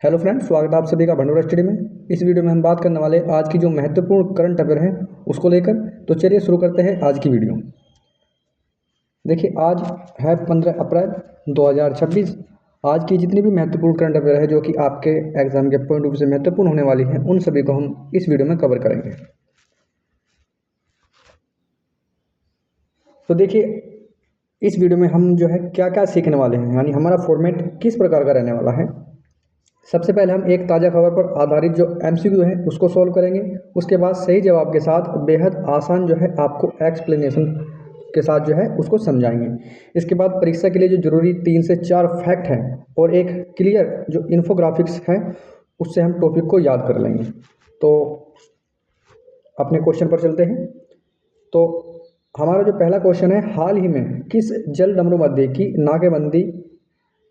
Hello friends, स्वागत है आप सभी का भंडोरा स्टडी में। इस वीडियो में हम बात करने वाले आज की जो महत्वपूर्ण करंट अफेयर है उसको लेकर। तो चलिए शुरू करते हैं आज की वीडियो। देखिए, आज है 15 अप्रैल 2026। आज की जितनी भी महत्वपूर्ण करंट अफेयर है जो कि आपके एग्जाम के पॉइंट ऑफ व्यू से महत्वपूर्ण होने वाली है, उन सभी को हम इस वीडियो में कवर करेंगे। तो देखिए, इस वीडियो में हम जो है क्या क्या सीखने वाले हैं, यानी हमारा फॉर्मेट किस प्रकार का रहने वाला है। सबसे पहले हम एक ताज़ा खबर पर आधारित जो एमसीक्यू है उसको सॉल्व करेंगे। उसके बाद सही जवाब के साथ बेहद आसान जो है आपको एक्सप्लेनेशन के साथ जो है उसको समझाएंगे। इसके बाद परीक्षा के लिए जो जरूरी 3 से 4 फैक्ट हैं और एक क्लियर जो इन्फोग्राफिक्स है उससे हम टॉपिक को याद कर लेंगे। तो अपने क्वेश्चन पर चलते हैं। तो हमारा जो पहला क्वेश्चन है, हाल ही में किस जल डमरू मध्य की नाकेबंदी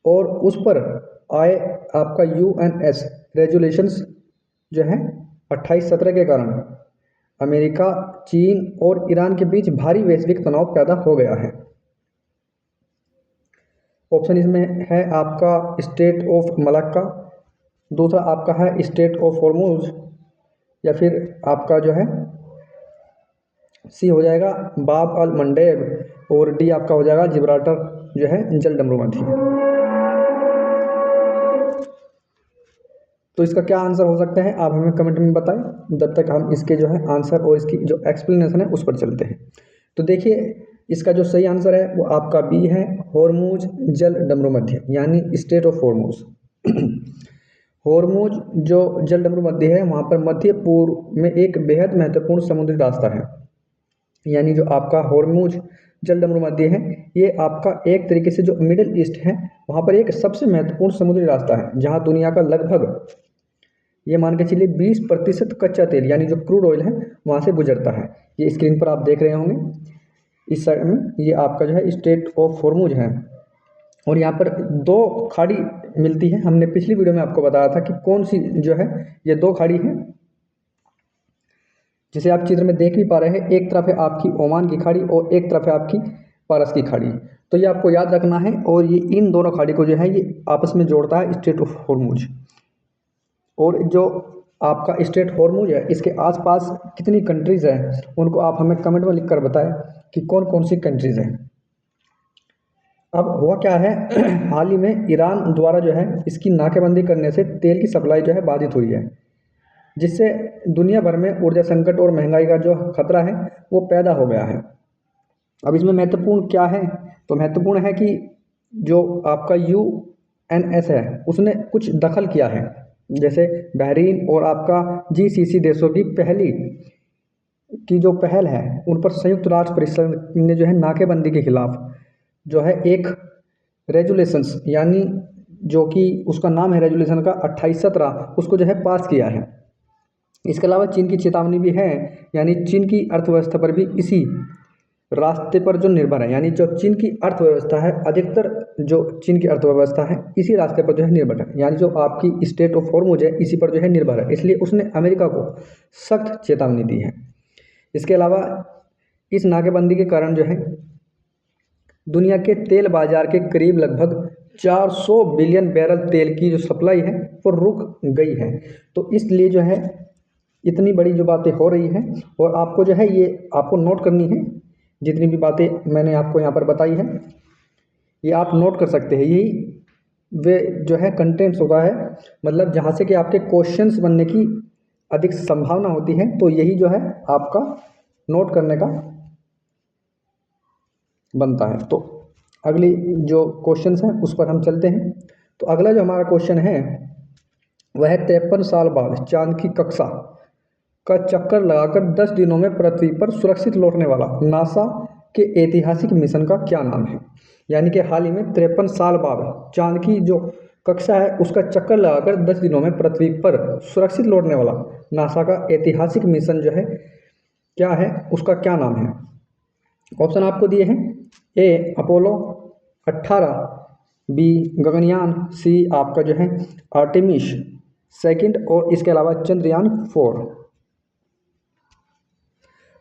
और उस पर आए आपका यूएनएस रेजुलेशंस जो है 28-17 के कारण अमेरिका, चीन और ईरान के बीच भारी वैश्विक तनाव पैदा हो गया है। ऑप्शन इसमें है आपका स्टेट ऑफ मलाक्का, दूसरा आपका है स्टेट ऑफ हॉर्मुज, या फिर आपका जो है सी हो जाएगा बाब अल मंडेब, और डी आपका हो जाएगा जिब्राल्टर जो है जल डमरू मध्य। तो इसका क्या आंसर हो सकता है आप हमें कमेंट में बताएं, जब तक हम इसके जो है आंसर और इसकी जो एक्सप्लेनेशन है उस पर चलते हैं। तो देखिए, इसका जो सही आंसर है वो आपका बी है, हॉर्मुज जल डमरू मध्य, यानी स्टेट ऑफ हॉर्मुज। हॉर्मुज जो जल डमरू मध्य है वहाँ पर मध्य पूर्व में एक बेहद महत्वपूर्ण समुद्री रास्ता है, यानी जो आपका हॉर्मुज जल डमरू मध्य है ये आपका एक तरीके से जो मिडिल ईस्ट है वहाँ पर एक सबसे महत्वपूर्ण समुद्री रास्ता है, जहाँ दुनिया का लगभग ये मान के चलिए 20% कच्चा तेल यानी जो क्रूड ऑयल है वहाँ से गुजरता है। ये स्क्रीन पर आप देख रहे होंगे इस साइड में, ये आपका जो है स्टेट ऑफ हॉर्मुज है। और यहाँ पर 2 खाड़ी मिलती है। हमने पिछली वीडियो में आपको बताया था कि कौन सी जो है ये 2 खाड़ी हैं, जिसे आप चित्र में देख भी पा रहे हैं। एक तरफ है आपकी ओमान की खाड़ी और एक तरफ है आपकी पारस की खाड़ी। तो ये आपको याद रखना है, और ये इन दोनों खाड़ी को जो है ये आपस में जोड़ता है स्टेट ऑफ हॉर्मुज। और जो आपका स्टेट हॉर्मुज है इसके आसपास कितनी कंट्रीज़ हैं उनको आप हमें कमेंट में लिखकर बताएं कि कौन कौन सी कंट्रीज़ हैं। अब हुआ क्या है हाल ही में ईरान द्वारा जो है इसकी नाकेबंदी करने से तेल की सप्लाई जो है बाधित हुई है, जिससे दुनिया भर में ऊर्जा संकट और महंगाई का जो खतरा है वो पैदा हो गया है। अब इसमें महत्वपूर्ण क्या है, तो महत्वपूर्ण है कि जो आपका यूएनएस है उसने कुछ दखल किया है, जैसे बहरीन और आपका जीसीसी देशों की जो पहल है उन पर संयुक्त राष्ट्र परिषद ने जो है नाकेबंदी के खिलाफ जो है एक रेजुलेशंस, यानी जो कि उसका नाम है रेजुलेशन का 28-17, उसको जो है पास किया है। इसके अलावा चीन की चेतावनी भी है, यानी चीन की अर्थव्यवस्था पर भी इसी रास्ते पर जो निर्भर है, यानी जो चीन की अर्थव्यवस्था है अधिकतर जो चीन की अर्थव्यवस्था है इसी रास्ते पर जो है निर्भर है, यानी जो आपकी स्टेट ऑफ हॉर्मुज है इसी पर जो है निर्भर है, इसलिए उसने अमेरिका को सख्त चेतावनी दी है। इसके अलावा इस नाकेबंदी के कारण जो है दुनिया के तेल बाजार के करीब लगभग 400 बिलियन बैरल तेल की जो सप्लाई है वो रुक गई है। तो इसलिए जो है इतनी बड़ी जो बातें हो रही हैं, और आपको जो है ये आपको नोट करनी है, जितनी भी बातें मैंने आपको यहाँ पर बताई है ये आप नोट कर सकते हैं। यही वे जो है कंटेंट्स होता है, मतलब जहाँ से कि आपके क्वेश्चंस बनने की अधिक संभावना होती है, तो यही जो है आपका नोट करने का बनता है। तो अगली जो क्वेश्चंस हैं उस पर हम चलते हैं। तो अगला जो हमारा क्वेश्चन है वह है 53 साल बाद चांद की कक्षा का चक्कर लगाकर 10 दिनों में पृथ्वी पर सुरक्षित लौटने वाला नासा के ऐतिहासिक मिशन का क्या नाम है। यानी कि हाल ही में 53 साल बाद चांद की जो कक्षा है उसका चक्कर लगाकर 10 दिनों में पृथ्वी पर सुरक्षित लौटने वाला नासा का ऐतिहासिक मिशन जो है क्या है, उसका क्या नाम है। ऑप्शन आपको दिए हैं, ए अपोलो 18, बी गगनयान, सी आपका जो है आर्टेमिस सेकंड, और इसके अलावा चंद्रयान 4।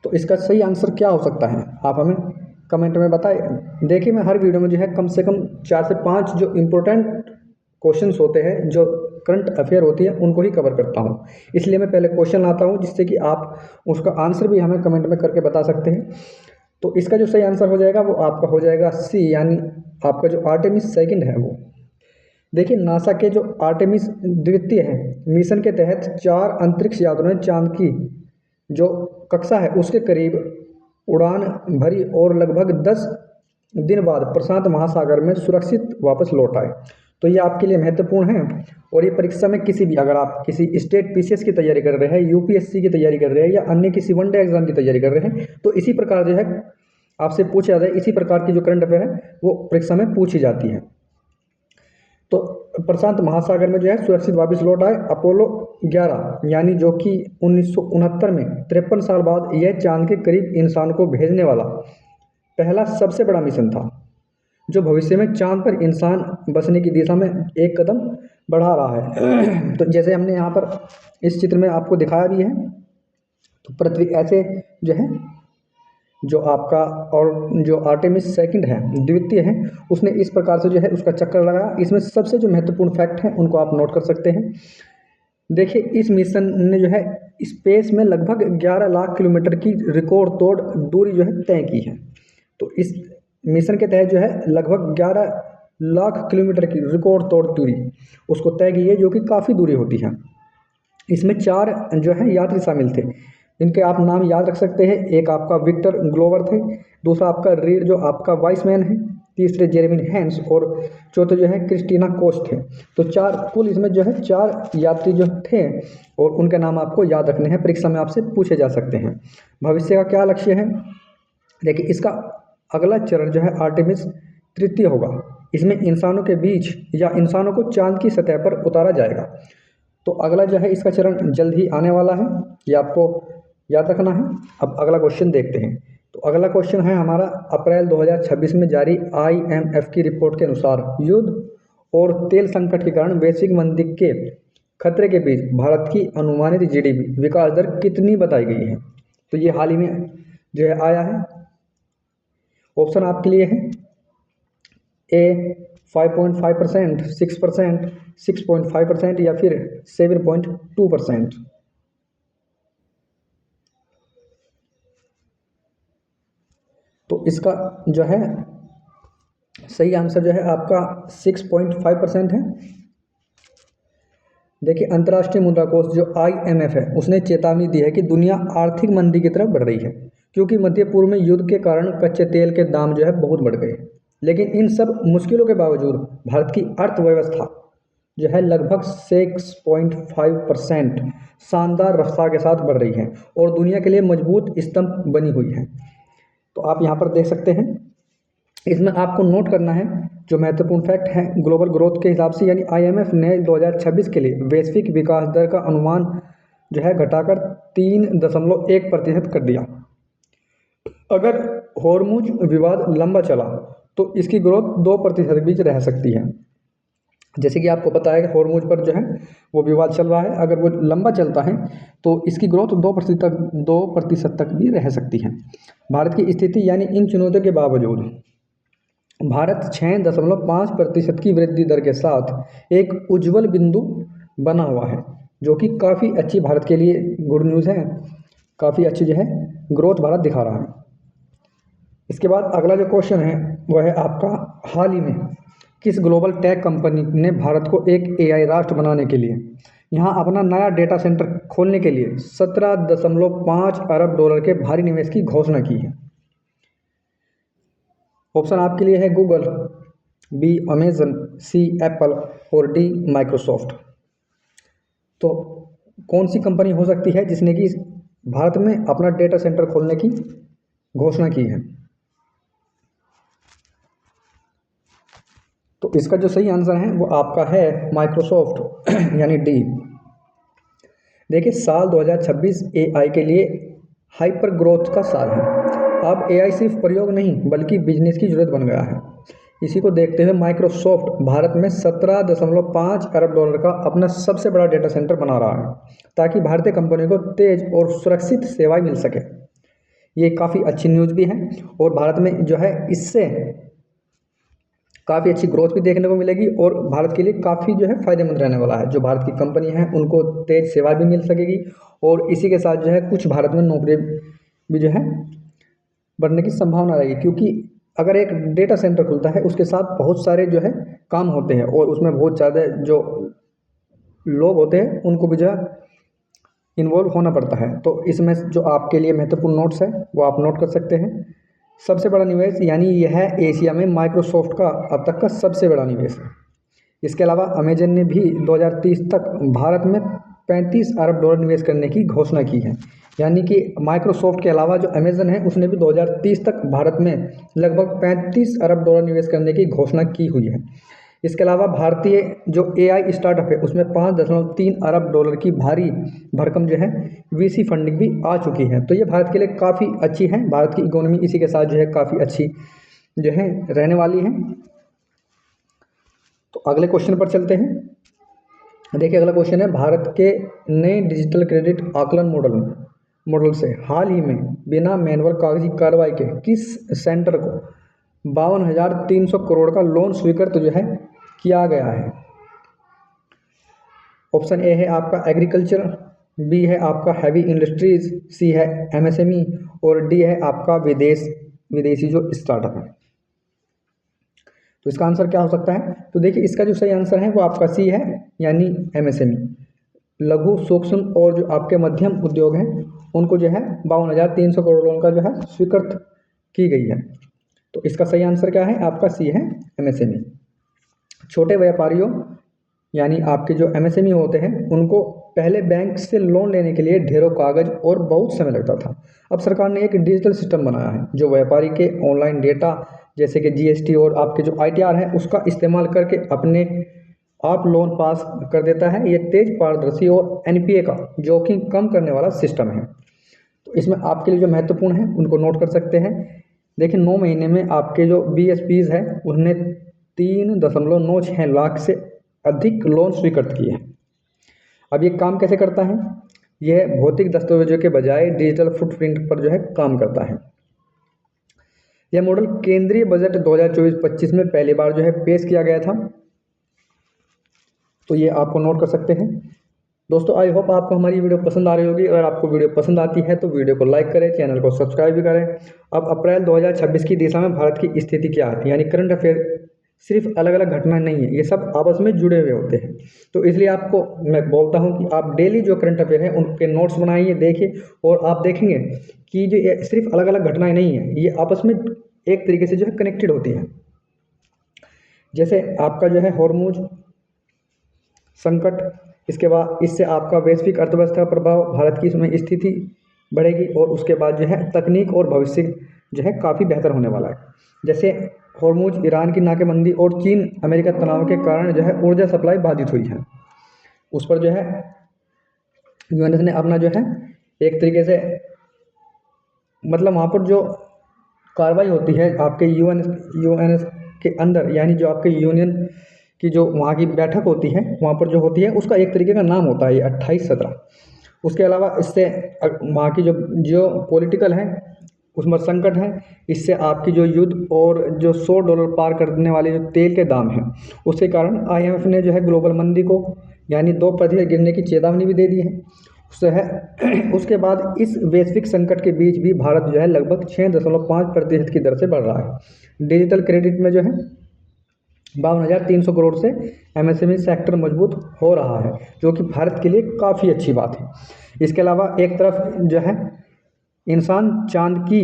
तो इसका सही आंसर क्या हो सकता है आप हमें कमेंट में बताएं। देखिए, मैं हर वीडियो में जो है कम से कम 4 से 5 जो इम्पोर्टेंट क्वेश्चंस होते हैं जो करंट अफेयर होती है उनको ही कवर करता हूँ। इसलिए मैं पहले क्वेश्चन लाता हूँ जिससे कि आप उसका आंसर भी हमें कमेंट में करके बता सकते हैं। तो इसका जो सही आंसर हो जाएगा वो आपका हो जाएगा सी, यानी आपका जो आर्टेमिस सेकंड है वो। देखिए नासा के जो आर्टेमिस द्वितीय है मिशन के तहत 4 अंतरिक्ष यात्रियों ने चांद की जो कक्षा है उसके करीब उड़ान भरी और लगभग 10 दिन बाद प्रशांत महासागर में सुरक्षित वापस लौट आए। तो ये आपके लिए महत्वपूर्ण है। और ये परीक्षा में किसी भी, अगर आप किसी स्टेट पीसीएस की तैयारी कर रहे हैं, यूपीएससी की तैयारी कर रहे हैं या अन्य किसी वनडे एग्जाम की तैयारी कर रहे हैं, तो इसी प्रकार जो है आपसे पूछा जाता है, इसी प्रकार की जो करंट अफेयर है वो परीक्षा में पूछी जाती है। तो प्रशांत महासागर में जो है सुरक्षित वापस लौट आए। अपोलो 11 यानी जो कि 1969 में 53 साल बाद यह चांद के करीब इंसान को भेजने वाला पहला सबसे बड़ा मिशन था, जो भविष्य में चांद पर इंसान बसने की दिशा में एक कदम बढ़ा रहा है। तो जैसे हमने यहाँ पर इस चित्र में आपको दिखाया भी है, तो पृथ्वी ऐसे जो है जो आपका और जो आर्टेमिस सेकंड है द्वितीय है उसने इस प्रकार से जो है उसका चक्कर लगाया। इसमें सबसे जो महत्वपूर्ण फैक्ट है उनको आप नोट कर सकते हैं। देखिए इस मिशन ने जो है स्पेस में लगभग 11 लाख किलोमीटर की रिकॉर्ड तोड़ दूरी जो है तय की है। तो इस मिशन के तहत जो है लगभग 11 लाख किलोमीटर की रिकॉर्ड तोड़ दूरी उसको तय की है, जो कि काफ़ी दूरी होती है। इसमें 4 जो है यात्री शामिल थे, इनके आप नाम याद रख सकते हैं। एक आपका विक्टर ग्लोवर थे, दूसरा आपका रीड जो आपका वाइसमैन है, तीसरे जेरेमी हैंस और चौथे जो है क्रिस्टीना कोच थे। तो 4 कुल इसमें जो है 4 यात्री जो थे और उनके नाम आपको याद रखने हैं, परीक्षा में आपसे पूछे जा सकते हैं। भविष्य का क्या लक्ष्य है? देखिए इसका अगला चरण जो है आर्टेमिस तृतीय होगा। इसमें इंसानों के बीच या इंसानों को चांद की सतह पर उतारा जाएगा। तो अगला जो है इसका चरण जल्द ही आने वाला है, ये आपको याद रखना है। अब अगला क्वेश्चन देखते हैं। तो अगला क्वेश्चन है हमारा, अप्रैल 2026 में जारी IMF की रिपोर्ट के अनुसार युद्ध और तेल संकट के कारण वैश्विक मंदी के खतरे के बीच भारत की अनुमानित GDP विकास दर कितनी बताई गई है? तो ये हाल ही में जो है आया है। ऑप्शन आपके लिए है A 5.5%, 6%, 6.5% या फिर 7.2%। तो इसका जो है सही आंसर जो है आपका 6.5% है। देखिए अंतर्राष्ट्रीय मुद्रा कोष जो IMF है उसने चेतावनी दी है कि दुनिया आर्थिक मंदी की तरफ बढ़ रही है, क्योंकि मध्य पूर्व में युद्ध के कारण कच्चे तेल के दाम जो है बहुत बढ़ गए। लेकिन इन सब मुश्किलों के बावजूद भारत की अर्थव्यवस्था जो है लगभग 6.5% शानदार रफ्तार के साथ बढ़ रही है और दुनिया के लिए मजबूत स्तंभ बनी हुई है। तो आप यहाँ पर देख सकते हैं। इसमें आपको नोट करना है जो महत्वपूर्ण फैक्ट है, ग्लोबल ग्रोथ के हिसाब से यानी IMF ने 2026 के लिए वैश्विक विकास दर का अनुमान जो है घटाकर 3.1% कर दिया। अगर हॉर्मुज विवाद लंबा चला तो इसकी ग्रोथ 2% के बीच रह सकती है। जैसे कि आपको पता है कि हॉर्मुज पर जो है वो विवाद चल रहा है, अगर वो लंबा चलता है तो इसकी ग्रोथ 2% तक भी रह सकती है। भारत की स्थिति यानी इन चुनौतियों के बावजूद भारत 6.5% की वृद्धि दर के साथ एक उज्जवल बिंदु बना हुआ है, जो कि काफ़ी अच्छी भारत के लिए गुड न्यूज़ है। काफ़ी अच्छी जो है ग्रोथ भारत दिखा रहा है। इसके बाद अगला जो क्वेश्चन है वह है आपका, हाल ही में किस ग्लोबल टेक कंपनी ने भारत को एक AI राष्ट्र बनाने के लिए यहाँ अपना नया डेटा सेंटर खोलने के लिए 17.5 अरब डॉलर के भारी निवेश की घोषणा की है? ऑप्शन आपके लिए है Google, B Amazon, C Apple और D माइक्रोसॉफ्ट। तो कौन सी कंपनी हो सकती है जिसने कि भारत में अपना डेटा सेंटर खोलने की घोषणा की है? तो इसका जो सही आंसर है वो आपका है माइक्रोसॉफ्ट यानी D। देखिए साल 2026 AI के लिए हाइपर ग्रोथ का साल है। अब AI सिर्फ प्रयोग नहीं बल्कि बिजनेस की जरूरत बन गया है। इसी को देखते हुए माइक्रोसॉफ्ट भारत में 17.5 अरब डॉलर का अपना सबसे बड़ा डेटा सेंटर बना रहा है, ताकि भारतीय कंपनियों को तेज और सुरक्षित सेवाएं मिल सके। ये काफ़ी अच्छी न्यूज़ भी है और भारत में जो है इससे काफ़ी अच्छी ग्रोथ भी देखने को मिलेगी और भारत के लिए काफ़ी जो है फ़ायदेमंद रहने वाला है। जो भारत की कंपनी है उनको तेज़ सेवा भी मिल सकेगी और इसी के साथ जो है कुछ भारत में नौकरी भी जो है बढ़ने की संभावना रहेगी, क्योंकि अगर एक डेटा सेंटर खुलता है उसके साथ बहुत सारे जो है काम होते हैं और उसमें बहुत ज़्यादा जो लोग होते हैं उनको भी जो है इन्वॉल्व होना पड़ता है। तो इसमें जो आपके लिए महत्वपूर्ण नोट्स है वो आप नोट कर सकते हैं। सबसे बड़ा निवेश यानी यह है एशिया में माइक्रोसॉफ्ट का अब तक का सबसे बड़ा निवेश है। इसके अलावा अमेजन ने भी 2030 तक भारत में 35 अरब डॉलर निवेश करने की घोषणा की है। यानी कि माइक्रोसॉफ्ट के अलावा जो अमेजन है उसने भी 2030 तक भारत में लगभग 35 अरब डॉलर निवेश करने की घोषणा की हुई है। इसके अलावा भारतीय जो एआई स्टार्टअप है उसमें 5.3 अरब डॉलर की भारी भरकम जो है वीसी फंडिंग भी आ चुकी है। तो ये भारत के लिए काफ़ी अच्छी है। भारत की इकोनॉमी इसी के साथ जो है काफ़ी अच्छी जो है रहने वाली है। तो अगले क्वेश्चन पर चलते हैं। देखिए अगला क्वेश्चन है, भारत के नए डिजिटल क्रेडिट आकलन मॉडल से हाल ही में बिना मैनुअल कागजी कार्रवाई के किस सेंटर को 52,300 करोड़ का लोन स्वीकृत जो है किया गया है। ऑप्शन ए है आपका एग्रीकल्चर, बी है आपका हैवी इंडस्ट्रीज, सी है एमएसएमई और डी है आपका विदेशी जो स्टार्टअप है। तो इसका आंसर क्या हो सकता है? तो देखिए इसका जो सही आंसर है वो आपका सी है, यानी एमएसएमई, लघु सूक्ष्म और जो आपके मध्यम उद्योग हैं उनको जो है 52,300 करोड़ लोन का जो है स्वीकृत की गई है। तो इसका सही आंसर क्या है? आपका सी है एमएसएमई। छोटे व्यापारियों यानी आपके जो एमएसएमई होते हैं उनको पहले बैंक से लोन लेने के लिए ढेरों कागज और बहुत समय लगता था। अब सरकार ने एक डिजिटल सिस्टम बनाया है जो व्यापारी के ऑनलाइन डेटा जैसे कि जीएसटी और आपके जो आईटीआर है उसका इस्तेमाल करके अपने आप लोन पास कर देता है। ये तेज, पारदर्शी और एनपीए का जोखिम कम करने वाला सिस्टम है। तो इसमें आपके लिए जो महत्वपूर्ण है उनको नोट कर सकते हैं। देखिए 9 महीने में आपके जो बीएसपीज है उन्होंने 3.96 लाख से अधिक लोन स्वीकृत किए हैं। अब ये काम कैसे करता है? यह भौतिक दस्तावेजों के बजाय डिजिटल फुटप्रिंट पर जो है काम करता है। यह मॉडल केंद्रीय बजट 2024-25 में पहली बार जो है पेश किया गया था। तो ये आपको नोट कर सकते हैं। दोस्तों आई होप आपको हमारी वीडियो पसंद आ रही होगी। अगर आपको वीडियो पसंद आती है तो वीडियो को लाइक करें, चैनल को सब्सक्राइब भी करें। अब अप्रैल 2026 की दिशा में भारत की स्थिति क्या है, यानी करंट अफेयर सिर्फ अलग अलग घटनाएं नहीं है, ये सब आपस में जुड़े हुए होते हैं। तो इसलिए आपको मैं बोलता हूं कि आप डेली जो करंट अफेयर है उनके नोट्स बनाइए, देखिए, और आप देखेंगे कि जो ये सिर्फ अलग अलग घटनाएं नहीं है, ये आपस में एक तरीके से जो है कनेक्टेड होती हैं। जैसे आपका जो है हॉर्मुज संकट, इसके बाद इससे आपका वैश्विक अर्थव्यवस्था प्रभाव, भारत की इसमें स्थिति बढ़ेगी और उसके बाद जो है तकनीक और भविष्य जो है काफ़ी बेहतर होने वाला है। जैसे हॉर्मुज, ईरान की नाकेबंदी और चीन अमेरिका तनाव के कारण जो है ऊर्जा सप्लाई बाधित हुई है। उस पर जो है यूएनएस ने अपना जो है एक तरीके से मतलब वहाँ पर जो कार्रवाई होती है आपके यूएनएस के अंदर, यानी जो आपके यूनियन की जो वहाँ की बैठक होती है वहाँ पर जो होती है उसका एक तरीके का नाम होता है ये 28-17। उसके अलावा इससे वहाँ की जो पॉलिटिकल है उसमें संकट है, इससे आपकी जो युद्ध और जो $100 पार करने वाले जो तेल के दाम हैं उसके कारण आईएमएफ ने जो है ग्लोबल मंदी को यानी 2% गिरने की चेतावनी भी दे दी है। उससे है उसके बाद इस वैश्विक संकट के बीच भी भारत जो है लगभग 6.5% की दर से बढ़ रहा है। डिजिटल क्रेडिट में जो है 52,300 करोड़ से एमएसएमई सेक्टर मजबूत हो रहा है, जो कि भारत के लिए काफ़ी अच्छी बात है। इसके अलावा एक तरफ जो है इंसान चांद की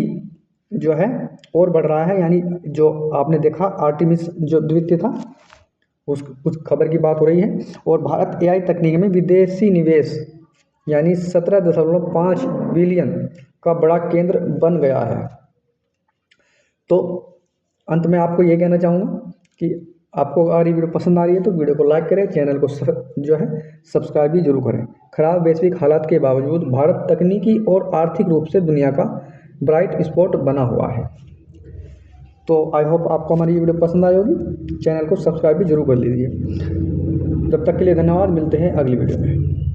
जो है और बढ़ रहा है, यानी जो आपने देखा आर्टिमिस जो द्वितीय था उस खबर की बात हो रही है। और भारत एआई तकनीक में विदेशी निवेश यानी 17.5 बिलियन का बड़ा केंद्र बन गया है। तो अंत में आपको ये कहना चाहूँगा कि आपको अगर ये वीडियो पसंद आ रही है तो वीडियो को लाइक करें, चैनल को जो है सब्सक्राइब भी जरूर करें। खराब वैश्विक हालात के बावजूद भारत तकनीकी और आर्थिक रूप से दुनिया का ब्राइट स्पॉट बना हुआ है। तो आई होप आपको हमारी ये वीडियो पसंद आई होगी। चैनल को सब्सक्राइब भी जरूर कर लीजिए। जब तक के लिए धन्यवाद, मिलते हैं अगली वीडियो में।